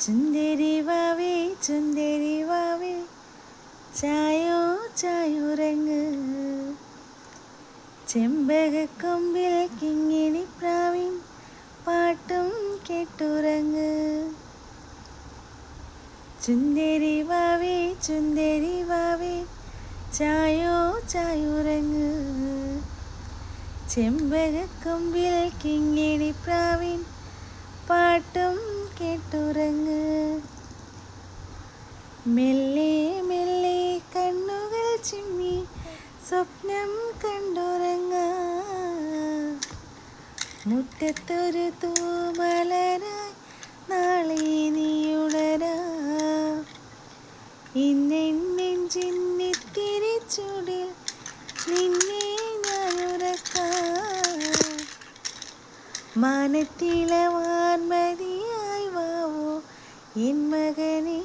ചുന്ദരി വാവേ ചുന്ദരി വാവേ ചായോ ചായുറങ്ങ് ചെമ്പകക്കൊമ്പിൽ കിങ്ങിണി പ്രാവിൻ പാട്ടും കേട്ടുറങ്ങ് ചുന്ദരി വാവേ ചായോ ചായുറങ്ങ് ചെമ്പകക്കൊമ്പിൽ കിങ്ങിണി പ്രാവിൻ പാട്ടും കേട്ടുറങ്ങ് മെല്ലെ മെല്ലെ കണ്ണുകൾ ചിമ്മി സ്വപ്നം കണ്ടുറങ്ങ മുറ്റത്തൊരു തൂമലരായി നാളെ നീയുണരാ ഇന്നെഞ്ചിന്നിത്തിരി ചൂടിൽ നിന്നെ ഞാനുറക്കാം മാനത്തിലെ വാൻമതിയായി വാവോ എൻ മകനേ.